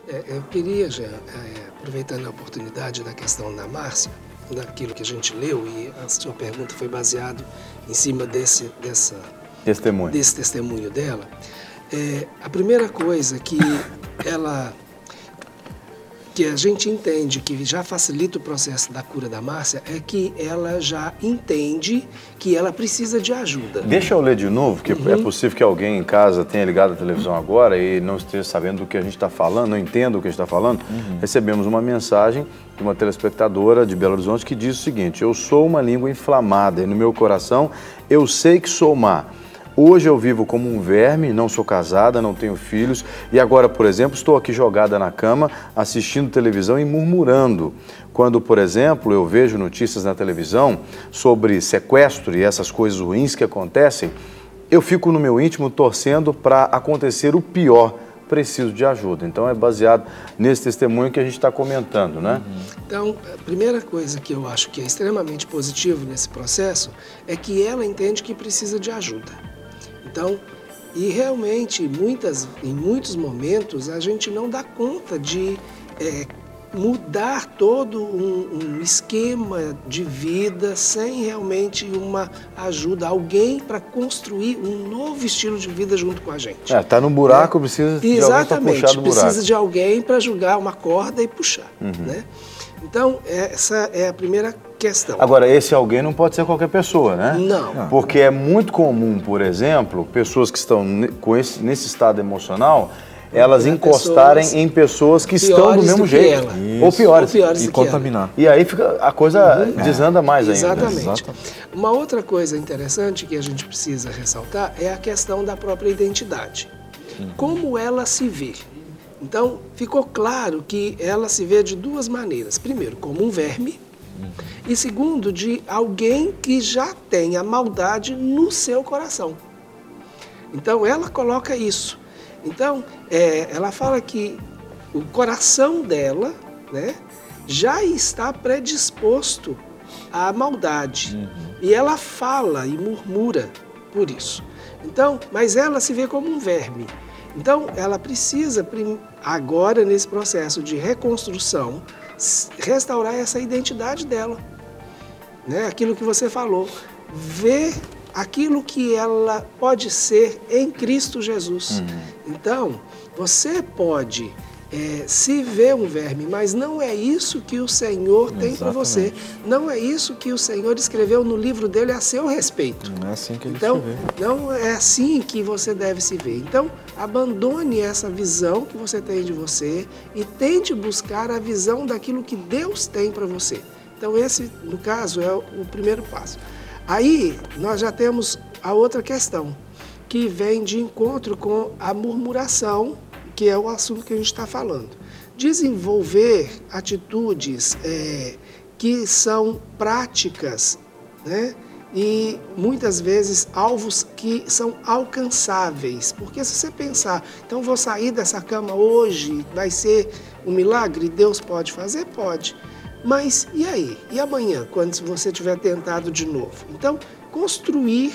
Eu queria, já, aproveitando a oportunidade da questão da Márcia, daquilo que a gente leu, e a sua pergunta foi baseada em cima desse testemunho dela, a primeira coisa que a gente entende que já facilita o processo da cura da Márcia é que ela já entende que ela precisa de ajuda. Deixa eu ler de novo, que é possível que alguém em casa tenha ligado a televisão agora e não esteja sabendo do que a gente está falando, não entenda o que a gente está falando. Recebemos uma mensagem de uma telespectadora de Belo Horizonte que diz o seguinte: eu sou uma língua inflamada e no meu coração eu sei que sou má. Hoje eu vivo como um verme, não sou casada, não tenho filhos e agora, por exemplo, estou aqui jogada na cama assistindo televisão e murmurando. Quando, por exemplo, eu vejo notícias na televisão sobre sequestro e essas coisas ruins que acontecem, eu fico no meu íntimo torcendo para acontecer o pior. Preciso de ajuda. Então é baseado nesse testemunho que a gente está comentando, né? Então, a primeira coisa que eu acho que é extremamente positivo nesse processo é que ela entende que precisa de ajuda. Então, e realmente, em muitos momentos, a gente não dá conta de mudar todo um esquema de vida sem realmente uma ajuda, alguém para construir um novo estilo de vida junto com a gente. Tá no buraco, precisa de alguém para puxar do buraco. Precisa de alguém para jogar uma corda e puxar, né? Então, essa é a primeira questão. Agora, esse alguém não pode ser qualquer pessoa, né? Não. Porque é muito comum, por exemplo, pessoas que estão nesse estado emocional, elas encostarem em pessoas que estão do mesmo jeito. Ou piores. E contaminar. E aí a coisa desanda mais ainda. Exatamente. Uma outra coisa interessante que a gente precisa ressaltar é a questão da própria identidade. Como ela se vê. Então, ficou claro que ela se vê de duas maneiras. Primeiro, como um verme. E segundo, de alguém que já tem a maldade no seu coração. Então, ela coloca isso. Então, ela fala que o coração dela, né, já está predisposto à maldade. E ela fala e murmura por isso. Então, mas ela se vê como um verme. Então, ela precisa, agora, nesse processo de reconstrução, restaurar essa identidade dela. Né? Aquilo que você falou. Ver aquilo que ela pode ser em Cristo Jesus. Então, você pode se ver um verme, mas não é isso que o Senhor tem para você. Não é isso que o Senhor escreveu no livro dele a seu respeito. Não é assim que ele se vê. Não é assim que você deve se ver. Então, abandone essa visão que você tem de você e tente buscar a visão daquilo que Deus tem para você. Então, esse, no caso, é o primeiro passo. Aí, nós já temos a outra questão, que vem de encontro com a murmuração, que é o assunto que a gente está falando. Desenvolver atitudes que são práticas, né? E muitas vezes alvos que são alcançáveis. Porque se você pensar, então vou sair dessa cama hoje, vai ser um milagre? Deus pode fazer? Pode. Mas e aí? E amanhã, quando você tiver tentado de novo? Então, construir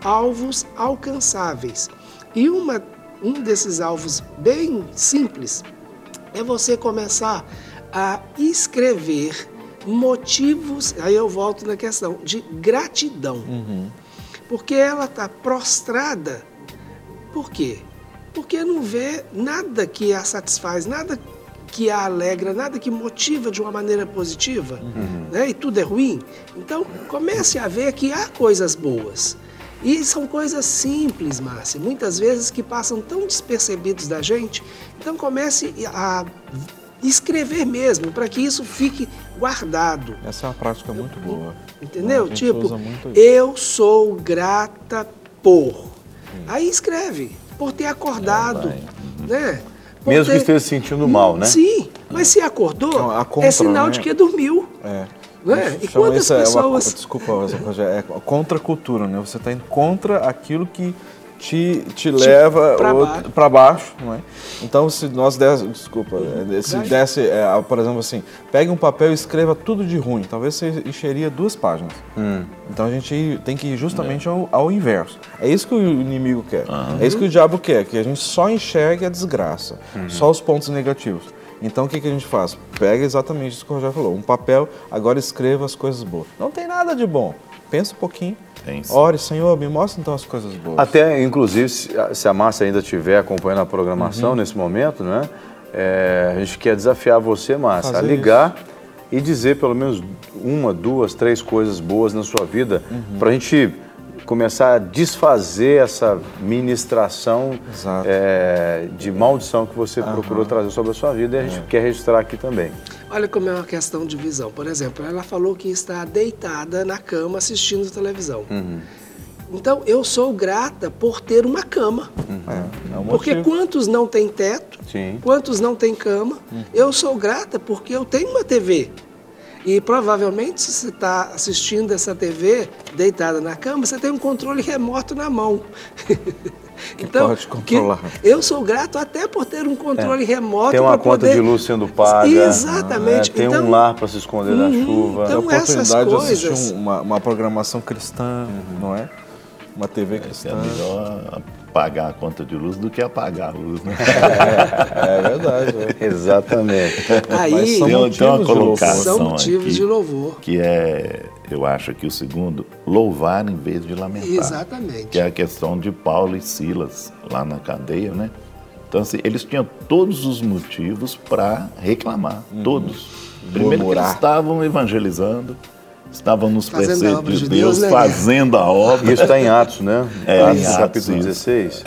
alvos alcançáveis. E um desses alvos bem simples é você começar a escrever motivos, aí eu volto na questão de gratidão. Porque ela está prostrada. Por quê? Porque não vê nada que a satisfaz, nada que a alegra, nada que motiva de uma maneira positiva, né? E tudo é ruim. Então, comece a ver que há coisas boas. E são coisas simples, Márcia, muitas vezes que passam tão despercebidos da gente. Então comece a escrever mesmo, para que isso fique guardado. Essa é uma prática muito boa. Entendeu? Tipo, eu sou grata por. Aí escreve, por ter acordado, né? Mesmo que esteja se sentindo mal, né? Sim, mas se acordou, é sinal de que dormiu. Né? E quantas pessoas... Desculpa, é contra a cultura, né? Você está indo contra aquilo que te leva para baixo, não é? Então, se nós desse, por exemplo, assim, pegue um papel e escreva tudo de ruim, talvez você encheria 2 páginas. Então a gente tem que ir justamente ao inverso. É isso que o inimigo quer, é isso que o diabo quer, que a gente só enxergue a desgraça, só os pontos negativos. Então o que a gente faz? Pega exatamente isso que o Rogério falou, um papel, agora escreva as coisas boas. Não tem nada de bom, pensa um pouquinho. Ore, Senhor, me mostra então as coisas boas. Até, inclusive, se a Márcia ainda estiver acompanhando a programação nesse momento, né? A gente quer desafiar você, Márcia, a ligar e dizer pelo menos 1, 2, 3 coisas boas na sua vida, para a gente começar a desfazer essa ministração de maldição que você procurou trazer sobre a sua vida, e a gente quer registrar aqui também. Olha como é uma questão de visão. Por exemplo, ela falou que está deitada na cama assistindo televisão. Então, eu sou grata por ter uma cama. Porque quantos não têm teto, quantos não têm cama, eu sou grata porque eu tenho uma TV. E provavelmente, se você está assistindo essa TV deitada na cama, você tem um controle remoto na mão. Então, pode controlar. Eu sou grato até por ter um controle remoto. Tem uma conta de luz sendo paga. Exatamente. Tem um lar para se esconder da chuva. Então, a oportunidade essas coisas... de assistir uma programação cristã, não é? Uma TV cristã. É melhor pagar a conta de luz do que apagar a luz, né? É verdade. Exatamente. Aí tem uma colocação são motivos aqui, de louvor. Que eu acho que o segundo, louvar em vez de lamentar. Exatamente. Que é a questão de Paulo e Silas lá na cadeia, né? Então, assim, eles tinham todos os motivos para reclamar, todos. Primeiro que eles estavam evangelizando, estavam nos preceitos de Deus, né? Fazendo a obra. Isso está em Atos, né? Atos, capítulo 16.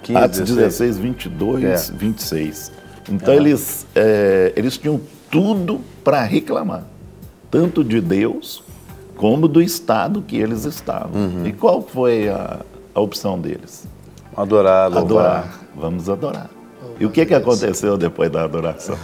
15, Atos 16, 22, 26. Então eles tinham tudo para reclamar, tanto de Deus como do estado que eles estavam. E qual foi a opção deles? Adorar, louvar. Adorar. Vamos adorar. E o que aconteceu depois da adoração?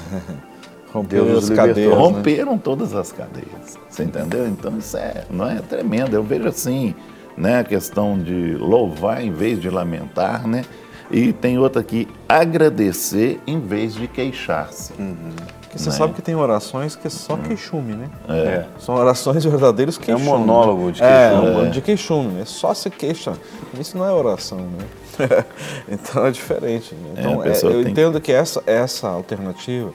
Romperam as cadeias, Romperam todas as cadeias, você entendeu? Então isso não é tremendo. Eu vejo assim, né, a questão de louvar em vez de lamentar, né? E tem outra aqui, agradecer em vez de queixar-se. Porque você sabe que tem orações que é só queixume, né? São orações verdadeiras queixume. É um monólogo de queixume. De queixume, é só se queixa. Isso não é oração, né? Então é diferente. Né? Então, eu entendo que essa alternativa,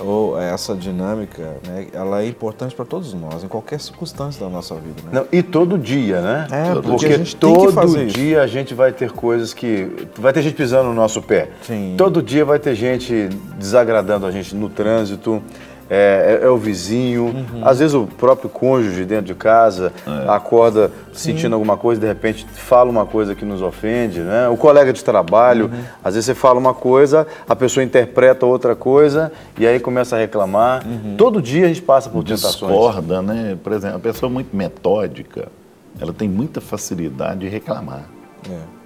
ou essa dinâmica, né, ela é importante para todos nós, em qualquer circunstância da nossa vida. Né? Não, e todo dia, né? Porque a gente tem que fazer dia isso. A gente vai ter coisas que... Vai ter gente pisando no nosso pé. Sim. Todo dia vai ter gente desagradando a gente no trânsito, é o vizinho, às vezes o próprio cônjuge dentro de casa acorda sentindo alguma coisa, de repente fala uma coisa que nos ofende, né? O colega de trabalho, às vezes você fala uma coisa, a pessoa interpreta outra coisa e aí começa a reclamar. Todo dia a gente passa por tentações. Discorda, né? Por exemplo, a pessoa muito metódica, ela tem muita facilidade de reclamar.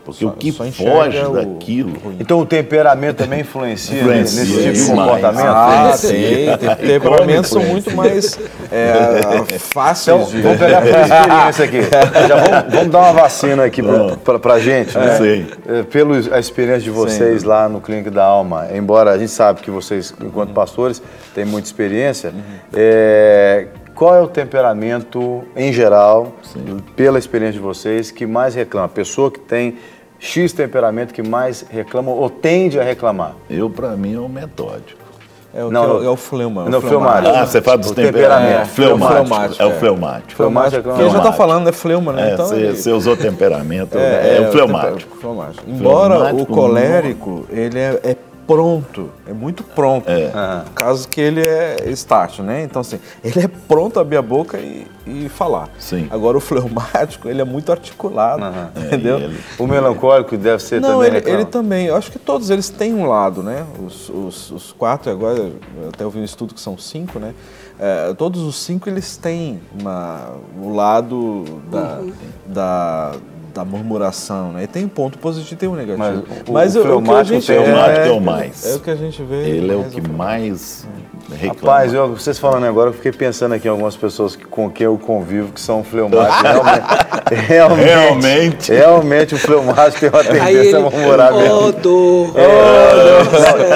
Porque o que foge daquilo... Então o temperamento também influencia nesse tipo de comportamento? Tem temperamentos são muito mais fáceis de... Vamos pegar pela experiência aqui. Vamos dar uma vacina aqui pra gente, né? Pela experiência de vocês lá no Clínica da Alma, embora a gente sabe que vocês, enquanto pastores, têm muita experiência, qual é o temperamento, em geral, pela experiência de vocês, que mais reclama? A pessoa que tem X temperamento que mais reclama ou tende a reclamar? Para mim, é o metódico. É o fleuma. Não, fleumático. Você fala dos temperamentos. Fleumático. É o fleumático. Porque já está falando, é fleuma, né? Então, você usou temperamento, é o fleumático. Embora o colérico, ele é pronto, é muito pronto, no caso que ele é estático, né? Então, assim, ele é pronto a abrir a boca e falar. Sim. Agora, o fleumático, ele é muito articulado, entendeu? O melancólico deve ser também ele também, eu acho que todos eles têm um lado, né? Os 4, agora, eu até ouvi um estudo que são 5, né? Todos os 5, eles têm o lado da murmuração, né? E tem um ponto positivo e tem um negativo. Mas o fleumático é o mais. É o que a gente vê. Ele é o que mais reclama. Rapaz, vocês falando agora, eu fiquei pensando aqui em algumas pessoas com quem eu convivo que são fleumáticos. Realmente o fleumático tem uma tendência a murmurar mesmo.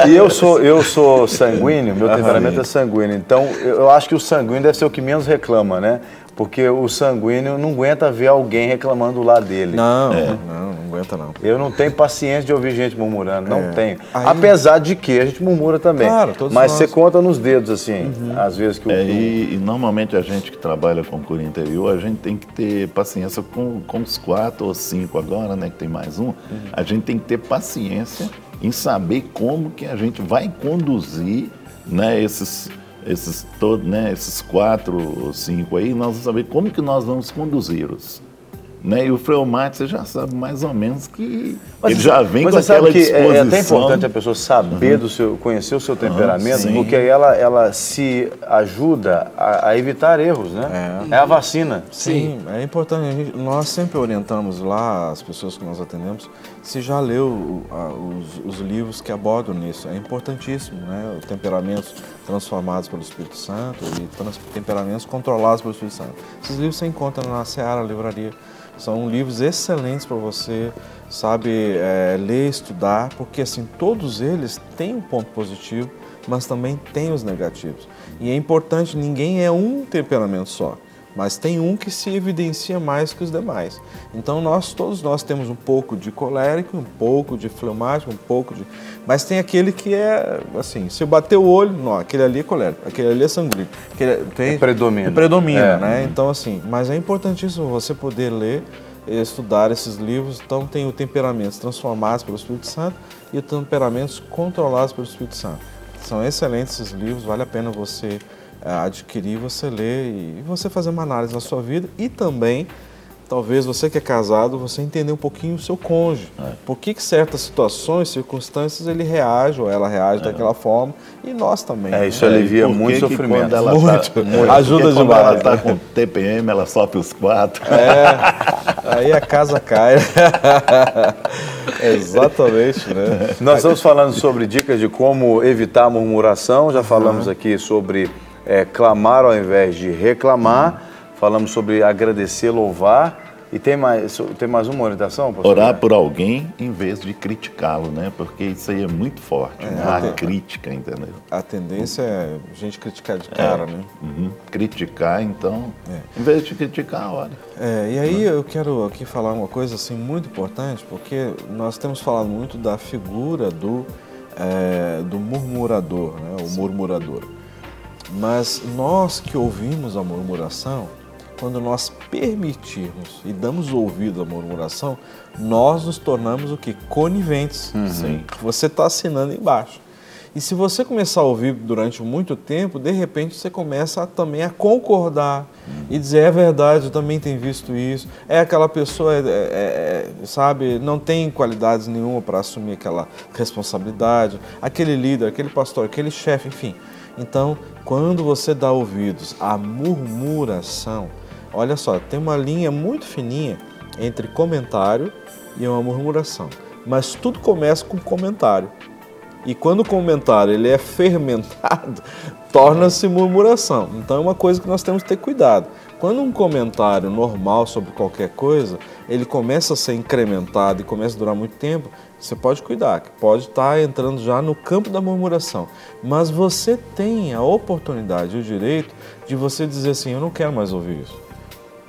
E eu sou sanguíneo, meu temperamento é sanguíneo. Então, eu acho que o sanguíneo deve ser o que menos reclama, né? Porque o sanguíneo não aguenta ver alguém reclamando lá dele. Não aguenta não. Eu não tenho paciência de ouvir gente murmurando, não tenho. Apesar de que a gente murmura também. Claro, todos mas nós. Você conta nos dedos, assim, às vezes que e normalmente a gente que trabalha com cura interior, a gente tem que ter paciência com os 4 ou 5 agora, né, que tem mais um. A gente tem que ter paciência em saber como que a gente vai conduzir, né, esses 4 ou 5 aí, nós vamos saber como que nós vamos conduzi-los. Né? E o fleumático, você já sabe mais ou menos que ele já vem com aquela disposição. É até importante a pessoa saber conhecer o seu temperamento, porque aí ela se ajuda a evitar erros, né? É a vacina. Sim, é importante. Nós sempre orientamos lá as pessoas que nós atendemos, se já leu os livros que abordam nisso. É importantíssimo, né? Temperamentos transformados pelo Espírito Santo e temperamentos controlados pelo Espírito Santo. Esses livros você encontra na Seara Livraria. São livros excelentes para você, sabe, ler, estudar, porque assim, todos eles têm um ponto positivo, mas também têm os negativos. E é importante, ninguém é um temperamento só, mas tem um que se evidencia mais que os demais. Então todos nós temos um pouco de colérico, um pouco de fleumático, um pouco de... Mas tem aquele que é, assim, se eu bater o olho, não, aquele ali é colérico, aquele ali é sanguíneo. Predomina, né? Então, assim, mas é importantíssimo você poder ler e estudar esses livros. Então, tem o temperamentos transformados pelo Espírito Santo e o temperamentos controlados pelo Espírito Santo. São excelentes esses livros, vale a pena você adquirir, você ler e você fazer uma análise na sua vida e também, talvez você que é casado, você entender um pouquinho o seu cônjuge. Por que certas situações, circunstâncias, ele reage ou ela reage daquela forma e nós também. Isso alivia muito sofrimento. Ajuda demais. Quando ela está com TPM, ela sofre os 4. Aí a casa cai. Exatamente, né? Nós estamos falando sobre dicas de como evitar a murmuração, já falamos aqui sobre clamar ao invés de reclamar, falamos sobre agradecer, louvar, e tem mais uma orientação, pastor? Orar por alguém em vez de criticá-lo, né? Porque isso aí é muito forte, né? A crítica, entendeu? A tendência é a gente criticar de cara, né? Criticar, então, em vez de criticar, ore. E aí eu quero aqui falar uma coisa assim muito importante, porque nós temos falado muito da figura do murmurador, né? O murmurador. Mas nós que ouvimos a murmuração, quando nós permitirmos e damos ouvido à murmuração, nós nos tornamos o quê? Coniventes. Sim. Você está assinando embaixo. E se você começar a ouvir durante muito tempo, de repente você começa também a concordar e dizer, é verdade, eu também tenho visto isso. Aquela pessoa, sabe, não tem qualidades nenhuma para assumir aquela responsabilidade. Aquele líder, aquele pastor, aquele chefe, enfim. Então, quando você dá ouvidos à murmuração, olha só, tem uma linha muito fininha entre comentário e uma murmuração. Mas tudo começa com comentário. E quando o comentário ele é fermentado, torna-se murmuração. Então é uma coisa que nós temos que ter cuidado. Quando um comentário normal sobre qualquer coisa, ele começa a ser incrementado e começa a durar muito tempo, você pode cuidar, que pode estar entrando já no campo da murmuração. Mas você tem a oportunidade e o direito de você dizer assim, eu não quero mais ouvir isso.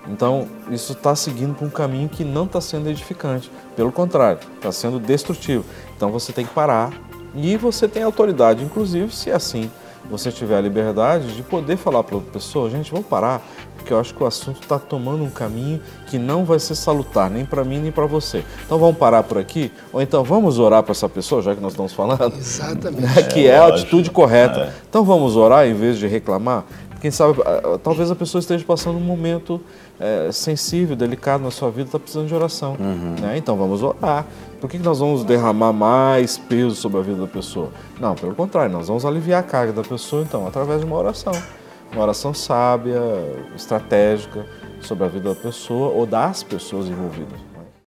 Então, isso está seguindo por um caminho que não está sendo edificante. Pelo contrário, está sendo destrutivo. Então, você tem que parar e você tem autoridade, inclusive, se assim você tiver a liberdade de poder falar para outra pessoa, gente, vamos parar, porque eu acho que o assunto está tomando um caminho que não vai ser salutar, nem para mim, nem para você. Então, vamos parar por aqui? Ou então, vamos orar para essa pessoa, já que nós estamos falando? Exatamente. Que é a atitude correta. Então, vamos orar em vez de reclamar? Quem sabe, talvez a pessoa esteja passando um momento sensível, delicado na sua vida, está precisando de oração. Né? Então vamos orar. Por que nós vamos derramar mais peso sobre a vida da pessoa? Não, pelo contrário, nós vamos aliviar a carga da pessoa, então, através de uma oração. Uma oração sábia, estratégica, sobre a vida da pessoa ou das pessoas envolvidas.